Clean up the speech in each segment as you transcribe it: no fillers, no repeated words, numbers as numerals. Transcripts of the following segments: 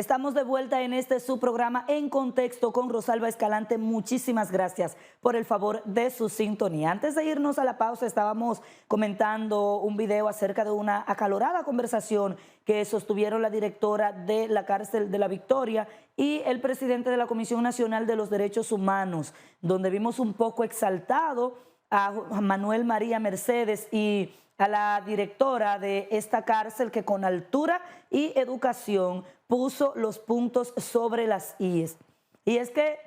Estamos de vuelta en este su programa En Contexto con Rosalba Escalante. Muchísimas gracias por el favor de su sintonía. Antes de irnos a la pausa, estábamos comentando un video acerca de una acalorada conversación que sostuvieron la directora de la cárcel de La Victoria y el presidente de la Comisión Nacional de los Derechos Humanos, donde vimos un poco exaltado a Manuel María Mercedes y a la directora de esta cárcel, que con altura y educación puso los puntos sobre las íes. Y es que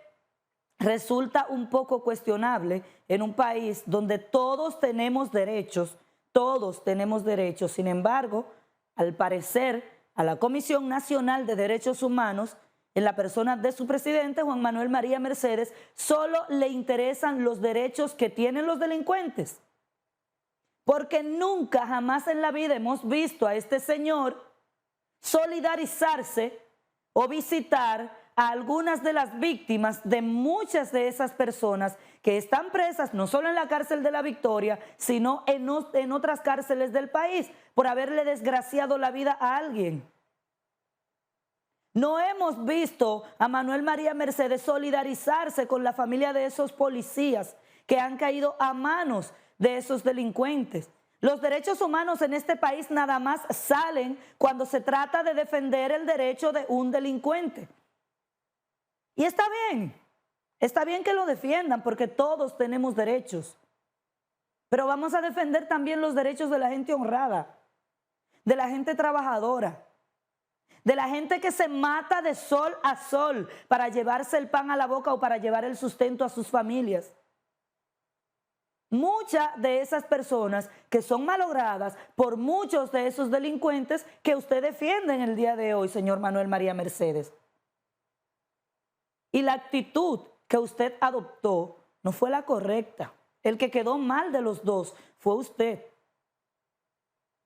resulta un poco cuestionable en un país donde todos tenemos derechos, sin embargo, al parecer, a la Comisión Nacional de Derechos Humanos, en la persona de su presidente, Juan Manuel María Mercedes, solo le interesan los derechos que tienen los delincuentes. Porque nunca, jamás en la vida hemos visto a este señor solidarizarse o visitar a algunas de las víctimas de muchas de esas personas que están presas no solo en la cárcel de La Victoria, sino en otras cárceles del país por haberle desgraciado la vida a alguien. No hemos visto a Manuel María Mercedes solidarizarse con la familia de esos policías que han caído a manos de esos delincuentes. Los derechos humanos en este país nada más salen cuando se trata de defender el derecho de un delincuente. Y está bien que lo defiendan porque todos tenemos derechos. Pero vamos a defender también los derechos de la gente honrada, de la gente trabajadora, de la gente que se mata de sol a sol para llevarse el pan a la boca o para llevar el sustento a sus familias. Muchas de esas personas que son malogradas por muchos de esos delincuentes que usted defiende en el día de hoy, señor Manuel María Mercedes. Y la actitud que usted adoptó no fue la correcta. El que quedó mal de los dos fue usted.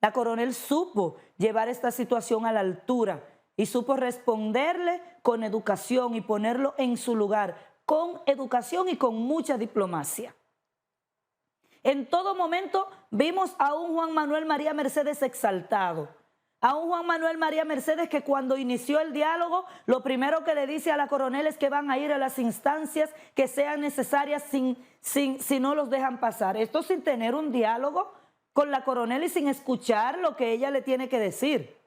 La coronel supo llevar esta situación a la altura y supo responderle con educación y ponerlo en su lugar, con educación y con mucha diplomacia. En todo momento vimos a un Juan Manuel María Mercedes exaltado, a un Juan Manuel María Mercedes que cuando inició el diálogo, lo primero que le dice a la coronel es que van a ir a las instancias que sean necesarias si no los dejan pasar. Esto sin tener un diálogo con la coronel y sin escuchar lo que ella le tiene que decir.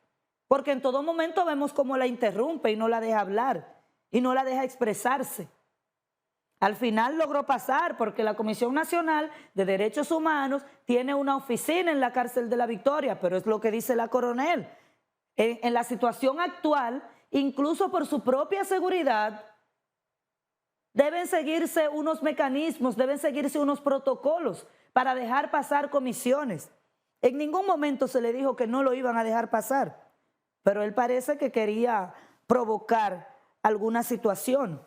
Porque en todo momento vemos cómo la interrumpe y no la deja hablar y no la deja expresarse. Al final logró pasar porque la Comisión Nacional de Derechos Humanos tiene una oficina en la cárcel de La Victoria, pero es lo que dice la coronel. En la situación actual, incluso por su propia seguridad, deben seguirse unos mecanismos, deben seguirse unos protocolos para dejar pasar comisiones. En ningún momento se le dijo que no lo iban a dejar pasar, pero él parece que quería provocar alguna situación.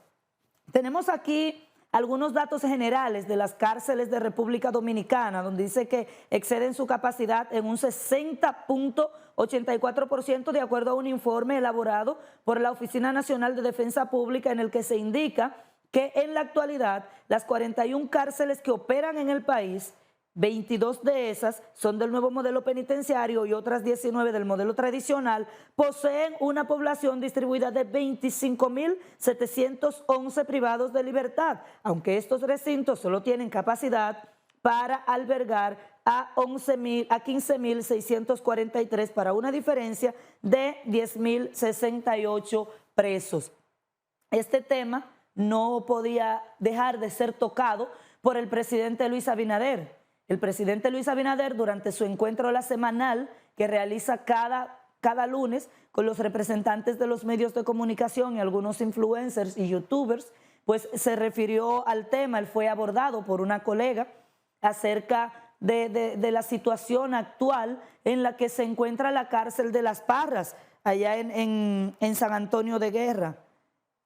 Tenemos aquí algunos datos generales de las cárceles de República Dominicana, donde dice que exceden su capacidad en un 60.84% de acuerdo a un informe elaborado por la Oficina Nacional de Defensa Pública, en el que se indica que en la actualidad las 41 cárceles que operan en el país, 22 de esas son del nuevo modelo penitenciario y otras 19 del modelo tradicional, poseen una población distribuida de 25.711 privados de libertad, aunque estos recintos solo tienen capacidad para albergar a 15.643 para una diferencia de 10.068 presos. Este tema no podía dejar de ser tocado por el presidente Luis Abinader. El presidente Luis Abinader, durante su encuentro semanal que realiza cada lunes con los representantes de los medios de comunicación y algunos influencers y youtubers, pues se refirió al tema. Él fue abordado por una colega acerca de la situación actual en la que se encuentra la cárcel de Las Parras, allá en San Antonio de Guerra.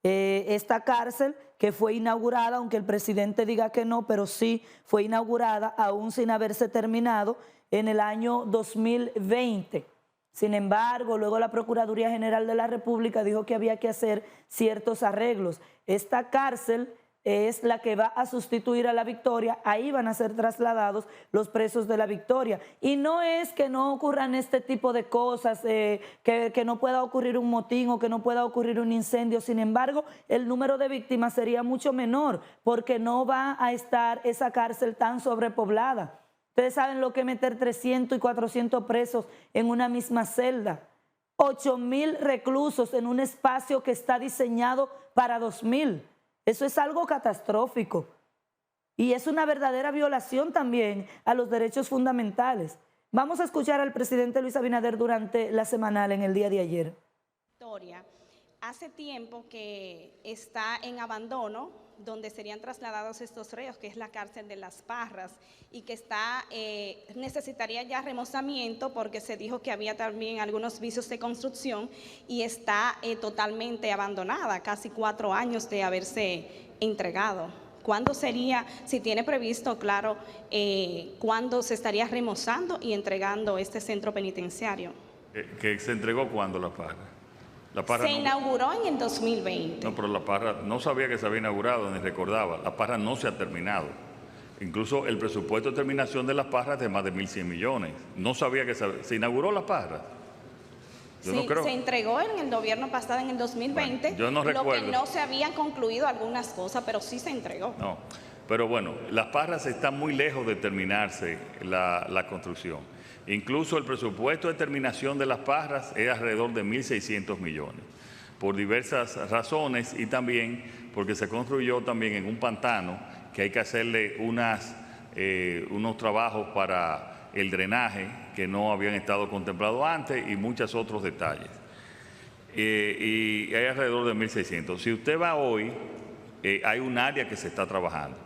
Esta cárcel que fue inaugurada, aunque el presidente diga que no, pero sí fue inaugurada aún sin haberse terminado en el año 2020. Sin embargo, luego la Procuraduría General de la República dijo que había que hacer ciertos arreglos. Esta cárcel es la que va a sustituir a La Victoria, ahí van a ser trasladados los presos de La Victoria. Y no es que no ocurran este tipo de cosas, que no pueda ocurrir un motín o que no pueda ocurrir un incendio, sin embargo, el número de víctimas sería mucho menor, porque no va a estar esa cárcel tan sobrepoblada. Ustedes saben lo que es meter 300 y 400 presos en una misma celda. 8.000 reclusos en un espacio que está diseñado para 2.000. Eso es algo catastrófico. Y es una verdadera violación también a los derechos fundamentales. Vamos a escuchar al presidente Luis Abinader durante la semanal en el día de ayer. Hace tiempo que está en abandono, donde serían trasladados estos reos, que es la cárcel de Las Parras, y que necesitaría ya remozamiento porque se dijo que había también algunos vicios de construcción y está totalmente abandonada, casi 4 años de haberse entregado. ¿Cuándo sería, si tiene previsto, claro, cuándo se estaría remozando y entregando este centro penitenciario? ¿Que se entregó cuándo La Parra? La Parra se inauguró en el 2020. No, pero La Parra no sabía que se había inaugurado, ni recordaba. La Parra no se ha terminado. Incluso el presupuesto de terminación de La Parra es de más de 1.100 millones. No sabía que se inauguró La Parra. Yo no creo. Se entregó en el gobierno pasado, en el 2020. Bueno, yo no recuerdo. Lo que no se habían concluido algunas cosas, pero sí se entregó. No, pero bueno, Las Parras está muy lejos de terminarse la construcción. Incluso el presupuesto de terminación de Las Parras es alrededor de 1.600 millones, por diversas razones y también porque se construyó también en un pantano que hay que hacerle unos trabajos para el drenaje que no habían estado contemplados antes y muchos otros detalles. Y hay alrededor de 1.600. Si usted va hoy, hay un área que se está trabajando,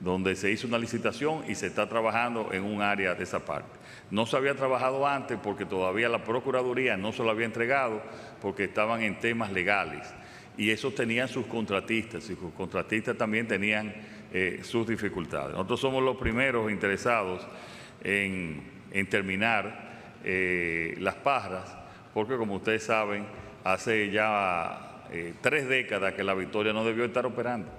donde se hizo una licitación y se está trabajando en un área de esa parte. No se había trabajado antes porque todavía la Procuraduría no se lo había entregado porque estaban en temas legales y esos tenían sus contratistas y sus contratistas también tenían sus dificultades. Nosotros somos los primeros interesados en terminar Las Parras porque, como ustedes saben, hace ya 3 décadas que La Victoria no debió estar operando.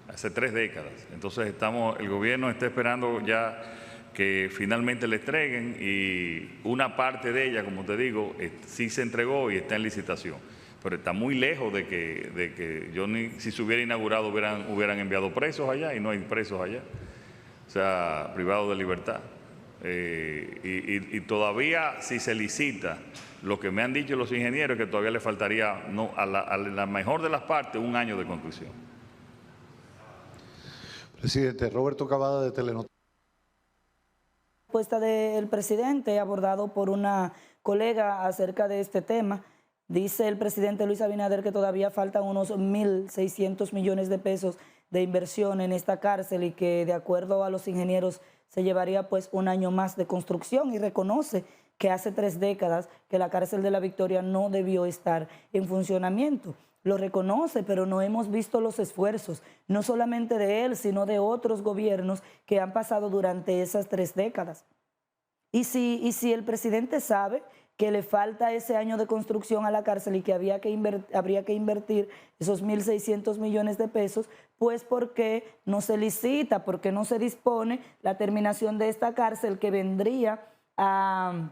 Hace 3 décadas. Entonces el gobierno está esperando ya que finalmente le entreguen y una parte de ella, como te digo, sí se entregó y está en licitación. Pero está muy lejos de que si se hubiera inaugurado hubieran enviado presos allá y no hay presos allá. O sea, privados de libertad. Y todavía si se licita, lo que me han dicho los ingenieros es que todavía le faltaría a la mejor de las partes 1 año de construcción. Presidente, Roberto Cavada de Telenoticias. La respuesta del presidente abordado por una colega acerca de este tema. Dice el presidente Luis Abinader que todavía faltan unos 1.600 millones de pesos de inversión en esta cárcel y que de acuerdo a los ingenieros se llevaría pues 1 año más de construcción y reconoce que hace 3 décadas que la cárcel de La Victoria no debió estar en funcionamiento. Lo reconoce, pero no hemos visto los esfuerzos, no solamente de él, sino de otros gobiernos que han pasado durante esas 3 décadas. Y si el presidente sabe que le falta ese año de construcción a la cárcel y que habría que invertir esos 1.600 millones de pesos, pues ¿por qué no se licita? ¿Por qué no se dispone la terminación de esta cárcel que vendría a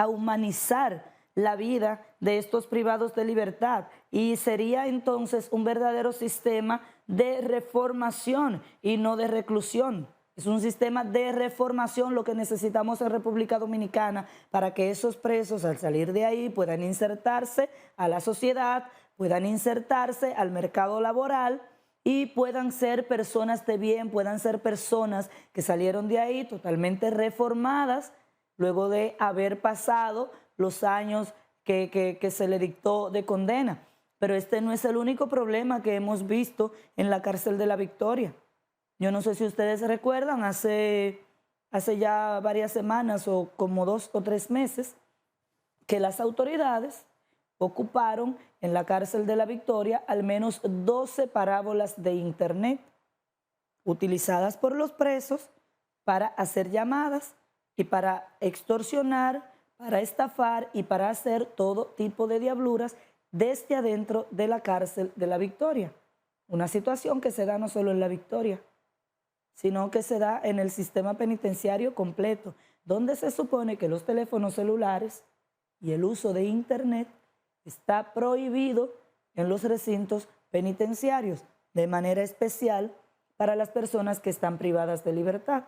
humanizar la vida de estos privados de libertad? Y sería entonces un verdadero sistema de reformación y no de reclusión. Es un sistema de reformación lo que necesitamos en República Dominicana para que esos presos al salir de ahí puedan insertarse a la sociedad, puedan insertarse al mercado laboral y puedan ser personas de bien, puedan ser personas que salieron de ahí totalmente reformadas luego de haber pasado los años que se le dictó de condena. Pero este no es el único problema que hemos visto en la cárcel de La Victoria. Yo no sé si ustedes recuerdan, hace ya varias semanas o como 2 o 3 meses, que las autoridades ocuparon en la cárcel de La Victoria al menos 12 parábolas de internet utilizadas por los presos para hacer llamadas y para extorsionar, para estafar y para hacer todo tipo de diabluras desde adentro de la cárcel de La Victoria. Una situación que se da no solo en La Victoria, sino que se da en el sistema penitenciario completo, donde se supone que los teléfonos celulares y el uso de Internet está prohibido en los recintos penitenciarios, de manera especial para las personas que están privadas de libertad.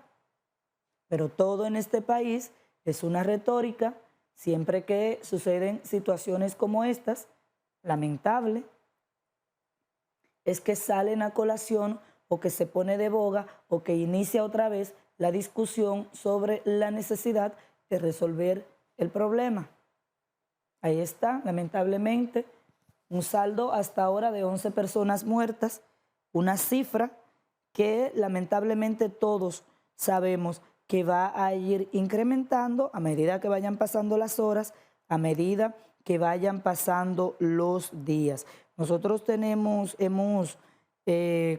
Pero todo en este país es una retórica, siempre que suceden situaciones como estas, lamentable, es que salen a colación o que se pone de boga o que inicia otra vez la discusión sobre la necesidad de resolver el problema. Ahí está, lamentablemente, un saldo hasta ahora de 11 personas muertas, una cifra que lamentablemente todos sabemos que va a ir incrementando a medida que vayan pasando las horas, a medida que vayan pasando los días. Nosotros hemos,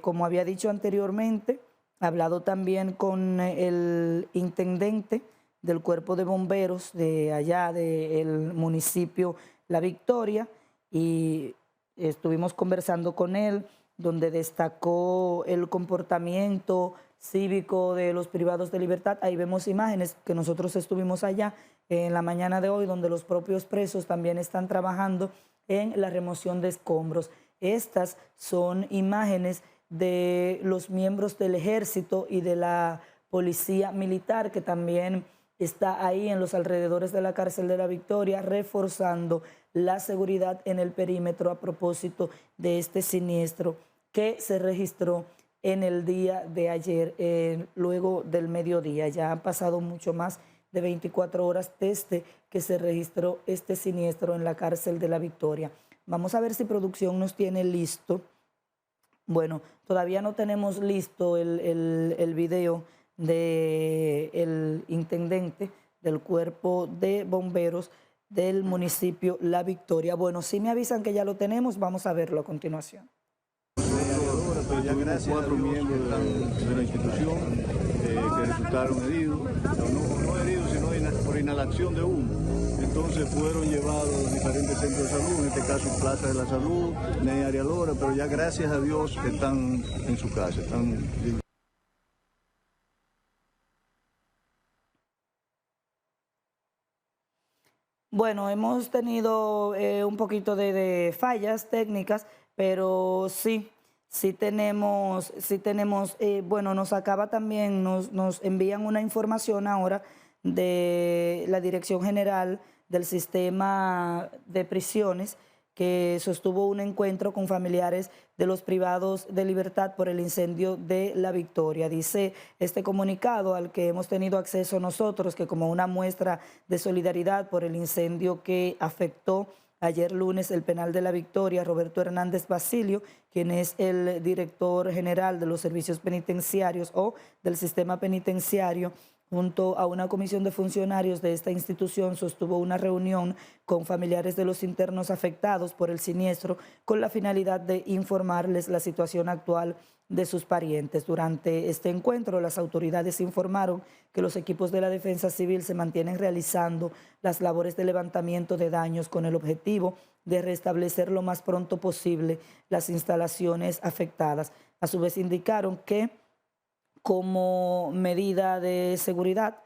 como había dicho anteriormente, hablado también con el intendente del Cuerpo de Bomberos de allá del municipio La Victoria, y estuvimos conversando con él, donde destacó el comportamiento cívico de los privados de libertad. Ahí vemos imágenes que nosotros estuvimos allá en la mañana de hoy, donde los propios presos también están trabajando en la remoción de escombros. Estas son imágenes de los miembros del ejército y de la policía militar, que también está ahí en los alrededores de la cárcel de La Victoria, reforzando la seguridad en el perímetro a propósito de este siniestro que se registró en el día de ayer, luego del mediodía. Ya han pasado mucho más de 24 horas desde que se registró este siniestro en la cárcel de La Victoria. Vamos a ver si producción nos tiene listo. Bueno, todavía no tenemos listo el video del intendente del Cuerpo de Bomberos del municipio La Victoria. Bueno, si me avisan que ya lo tenemos, vamos a verlo a continuación. Pero ya gracias 4 miembros de la institución que resultaron heridos, no heridos, sino por inhalación de humo. Entonces fueron llevados a diferentes centros de salud, en este caso Plaza de la Salud, Ney Arialora, pero ya gracias a Dios están en su casa, están... Bueno, hemos tenido un poquito de fallas técnicas, pero sí tenemos, bueno, nos acaba también, nos envían una información ahora de la Dirección General del Sistema de Prisiones, que sostuvo un encuentro con familiares de los privados de libertad por el incendio de La Victoria. Dice este comunicado al que hemos tenido acceso nosotros, que como una muestra de solidaridad por el incendio que afectó ayer lunes el penal de La Victoria, Roberto Hernández Basilio, quien es el director general de los servicios penitenciarios o del sistema penitenciario, junto a una comisión de funcionarios de esta institución, sostuvo una reunión con familiares de los internos afectados por el siniestro con la finalidad de informarles la situación actual de sus parientes. Durante este encuentro, las autoridades informaron que los equipos de la Defensa Civil se mantienen realizando las labores de levantamiento de daños con el objetivo de restablecer lo más pronto posible las instalaciones afectadas. A su vez indicaron que como medida de seguridad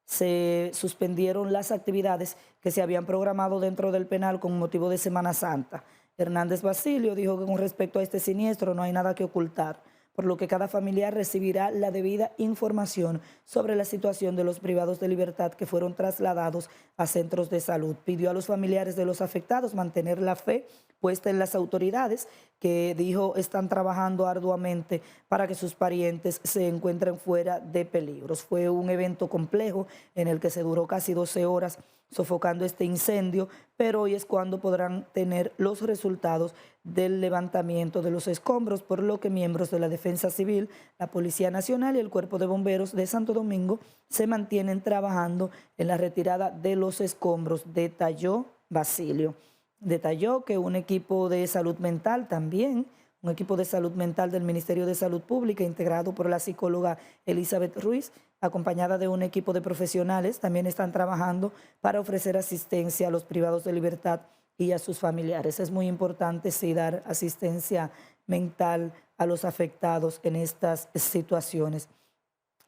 se suspendieron las actividades que se habían programado dentro del penal con motivo de Semana Santa. Hernández Basilio dijo que con respecto a este siniestro no hay nada que ocultar, por lo que cada familiar recibirá la debida información sobre la situación de los privados de libertad que fueron trasladados a centros de salud. Pidió a los familiares de los afectados mantener la fe puesta en las autoridades, que dijo están trabajando arduamente para que sus parientes se encuentren fuera de peligros. Fue un evento complejo en el que se duró casi 12 horas sofocando este incendio, pero hoy es cuando podrán tener los resultados del levantamiento de los escombros, por lo que miembros de la Defensa Civil, la Policía Nacional y el Cuerpo de Bomberos de Santo Domingo se mantienen trabajando en la retirada de los escombros, detalló Basilio. Detalló que un equipo de salud mental también, un equipo de salud mental del Ministerio de Salud Pública, integrado por la psicóloga Elizabeth Ruiz, acompañada de un equipo de profesionales, también están trabajando para ofrecer asistencia a los privados de libertad y a sus familiares. Es muy importante, sí, dar asistencia mental a los afectados en estas situaciones.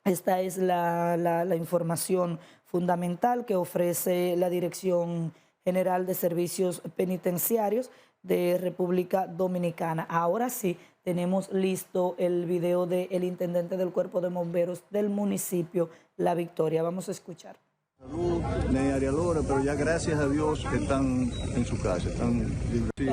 Esta es la información fundamental que ofrece la Dirección General de Servicios Penitenciarios de República Dominicana. Ahora sí, tenemos listo el video del intendente del Cuerpo de Bomberos del municipio La Victoria. Vamos a escuchar. Salud, Nearia Lora, pero ya gracias a Dios que están en su casa, están libres. Sí,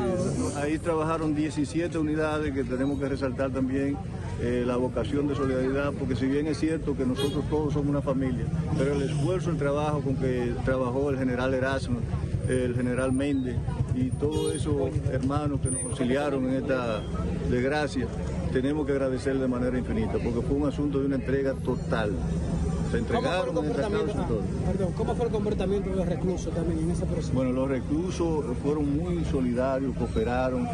ahí trabajaron 17 unidades que tenemos que resaltar también la vocación de solidaridad, porque si bien es cierto que nosotros todos somos una familia, pero el esfuerzo, el trabajo con que trabajó el general Erasmo, el general Méndez y todos esos hermanos que nos auxiliaron en esta desgracia, tenemos que agradecer de manera infinita, porque fue un asunto de una entrega total. Se entregaron en esta causa todo. Perdón, ¿cómo fue el comportamiento de los reclusos también en ese proceso? Bueno, los reclusos fueron muy solidarios, cooperaron.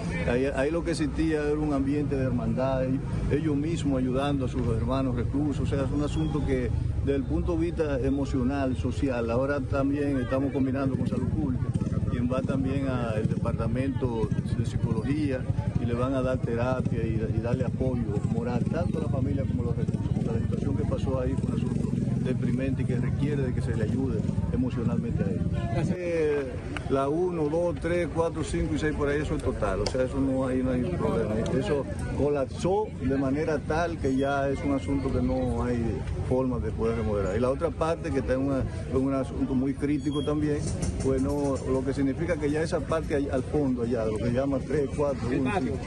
Ahí lo que existía era un ambiente de hermandad, ellos mismos ayudando a sus hermanos reclusos. O sea, es un asunto que desde el punto de vista emocional, social, ahora también estamos combinando con salud pública, quien va también al departamento de psicología y le van a dar terapia y darle apoyo moral, tanto a la familia como a los reclusos. La situación que pasó ahí fue un asunto deprimente y que requiere de que se le ayude emocionalmente a ellos. La 1, 2, 3, 4, 5 y 6 por ahí, eso es total, o sea, eso no hay problema. Eso colapsó de manera tal que ya es un asunto que no hay forma de poder remodelar. Y la otra parte, que está en un asunto muy crítico también, pues no, lo que significa que ya esa parte al fondo, allá, lo que se llama 3, 4, 1, 5.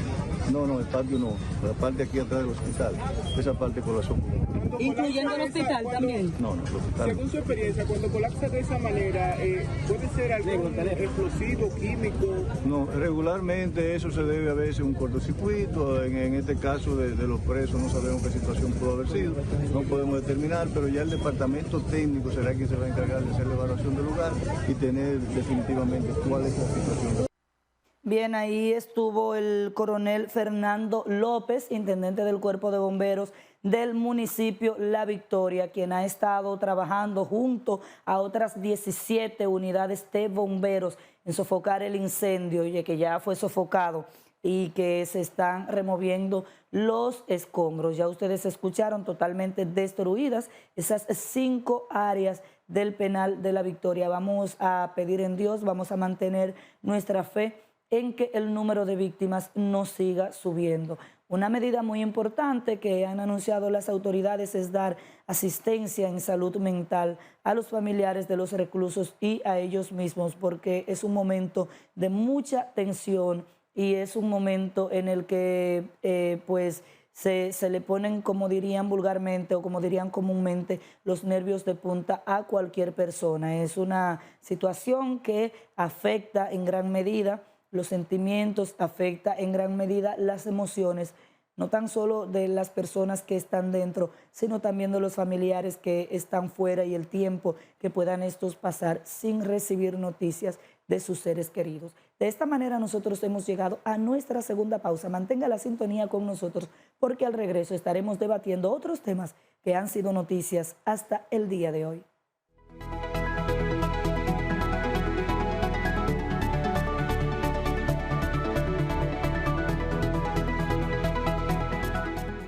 No, el patio no, la parte aquí atrás del hospital, esa parte colapsó. ¿Incluyendo el hospital también? No, el hospital. Según su experiencia, cuando colapsa de esa manera, ¿puede ser algo explosivo, químico? No, regularmente eso se debe a veces a un cortocircuito, en este caso de los presos no sabemos qué situación pudo haber sido, no podemos determinar, pero ya el departamento técnico será quien se va a encargar de hacer la evaluación del lugar y tener definitivamente cuál es la situación. Bien, ahí estuvo el coronel Fernando López, intendente del Cuerpo de Bomberos del municipio La Victoria, quien ha estado trabajando junto a otras 17 unidades de bomberos en sofocar el incendio, y que ya fue sofocado y que se están removiendo los escombros. Ya ustedes escucharon, totalmente destruidas esas 5 áreas del penal de La Victoria. Vamos a pedir en Dios, vamos a mantener nuestra fe en que el número de víctimas no siga subiendo. Una medida muy importante que han anunciado las autoridades es dar asistencia en salud mental a los familiares de los reclusos y a ellos mismos, porque es un momento de mucha tensión y es un momento en el que se le ponen, como dirían vulgarmente o como dirían comúnmente, los nervios de punta a cualquier persona. Es una situación que afecta en gran medida los sentimientos, afecta en gran medida las emociones, no tan solo de las personas que están dentro, sino también de los familiares que están fuera y el tiempo que puedan estos pasar sin recibir noticias de sus seres queridos. De esta manera nosotros hemos llegado a nuestra segunda pausa. Mantenga la sintonía con nosotros, porque al regreso estaremos debatiendo otros temas que han sido noticias hasta el día de hoy.